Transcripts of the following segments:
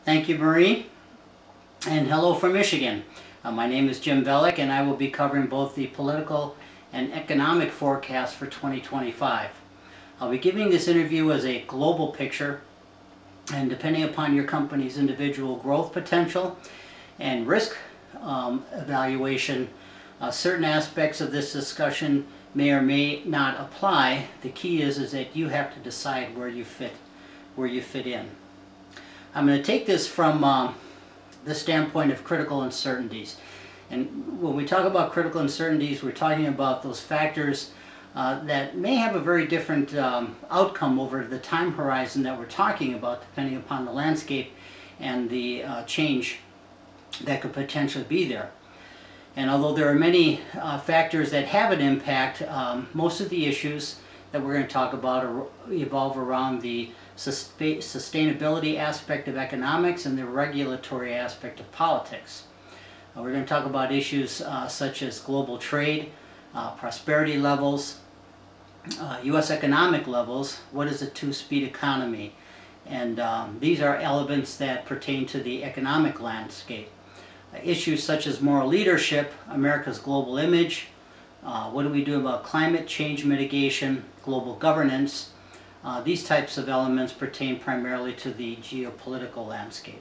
Thank you, Marie, and hello from Michigan. My name is Jim Velic, and I will be covering both the political and economic forecast for 2025. I'll be giving this interview as a global picture, and depending upon your company's individual growth potential and risk evaluation, certain aspects of this discussion may or may not apply. The key is that you have to decide where you fit in. I'm going to take this from the standpoint of critical uncertainties. And when we talk about critical uncertainties, we're talking about those factors that may have a very different outcome over the time horizon that we're talking about, depending upon the landscape and the change that could potentially be there. And although there are many factors that have an impact, most of the issues that we're going to talk about evolve around the sustainability aspect of economics and the regulatory aspect of politics. We're going to talk about issues such as global trade, prosperity levels, U.S. economic levels, what is a two-speed economy, and these are elements that pertain to the economic landscape. Issues such as moral leadership, America's global image, what do we do about climate change mitigation, global governance. These types of elements pertain primarily to the geopolitical landscape.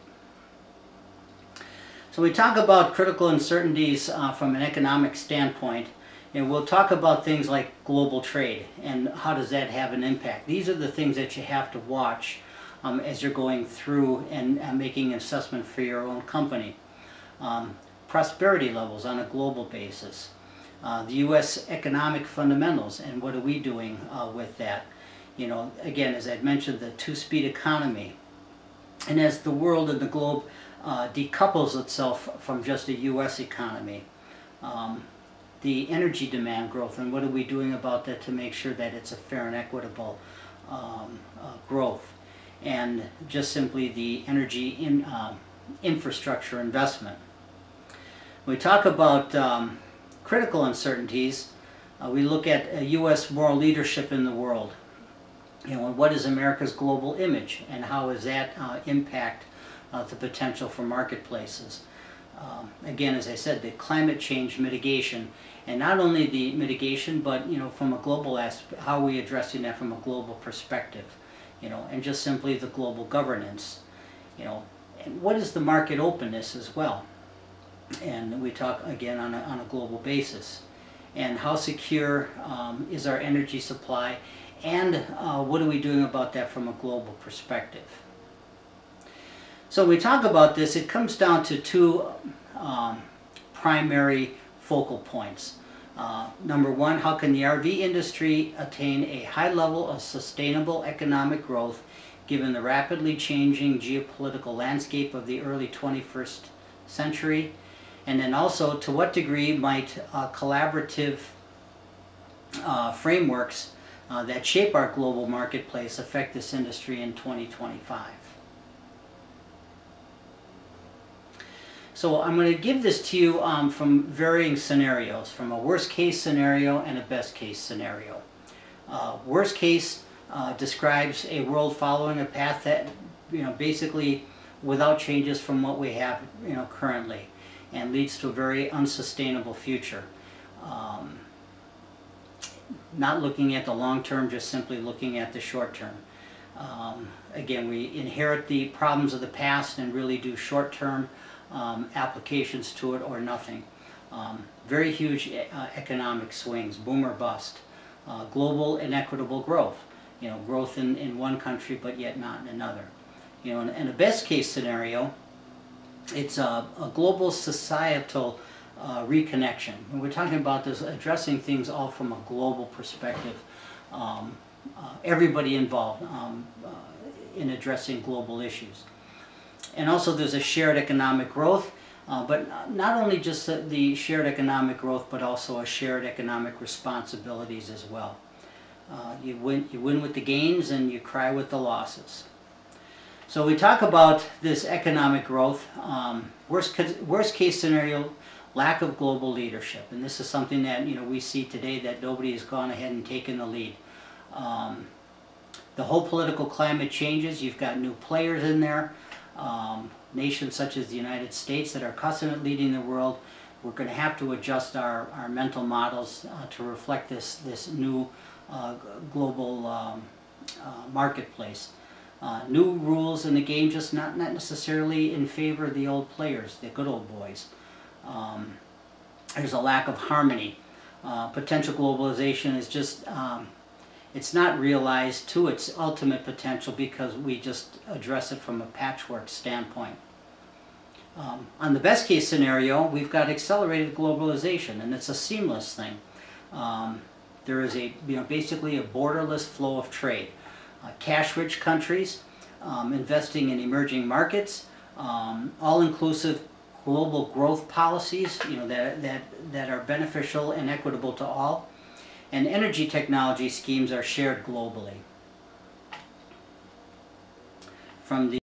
So we talk about critical uncertainties from an economic standpoint, and we'll talk about things like global trade and how does that have an impact. These are the things that you have to watch as you're going through and making an assessment for your own company. Prosperity levels on a global basis. The U.S. economic fundamentals and what are we doing with that. You know, again, as I'd mentioned, the two-speed economy. And as the world and the globe decouples itself from just a U.S. economy, the energy demand growth and what are we doing about that to make sure that it's a fair and equitable growth. And just simply the energy infrastructure investment. When we talk about critical uncertainties, we look at U.S. moral leadership in the world. You know, what is America's global image and how does that impact the potential for marketplaces? Again, as I said, the climate change mitigation, and not only the mitigation, but you know, from a global aspect, how are we addressing that from a global perspective? You know, and just simply the global governance. You know, and what is the market openness as well? And we talk again on a global basis. And how secure is our energy supply? And what are we doing about that from a global perspective? So when we talk about this, it comes down to two primary focal points. Number one, how can the RV industry attain a high level of sustainable economic growth given the rapidly changing geopolitical landscape of the early 21st century? And then also, to what degree might collaborative frameworks that shape our global marketplace affect this industry in 2025? So I'm going to give this to you from varying scenarios, from a worst case scenario and a best case scenario. Worst case describes a world following a path that, you know, basically without changes from what we have, you know, currently, and leads to a very unsustainable future. Not looking at the long term, just simply looking at the short term. Again, we inherit the problems of the past and really do short term applications to it or nothing. Very huge economic swings, boom or bust. Global inequitable growth. You know, growth in one country but yet not in another. You know, in a best case scenario, it's a global societal reconnection. And we're talking about this, addressing things all from a global perspective. Everybody involved in addressing global issues. And also there's a shared economic growth, but not only just the shared economic growth, but also a shared economic responsibilities as well. You win with the gains and you cry with the losses. So we talk about this economic growth. Worst case scenario, lack of global leadership, and this is something that, you know, we see today, that nobody has gone ahead and taken the lead. The whole political climate changes. You've got new players in there. nations such as the United States that are accustomed at leading the world, we're going to have to adjust our mental models to reflect this new global marketplace. New rules in the game, just not necessarily in favor of the old players, the good old boys. There's a lack of harmony. Potential globalization is just, it's not realized to its ultimate potential because we just address it from a patchwork standpoint. On the best case scenario, we've got accelerated globalization, and it's a seamless thing. There is basically a borderless flow of trade. Cash-rich countries investing in emerging markets, all-inclusive global growth policies, that are beneficial and equitable to all, and energy technology schemes are shared globally. From the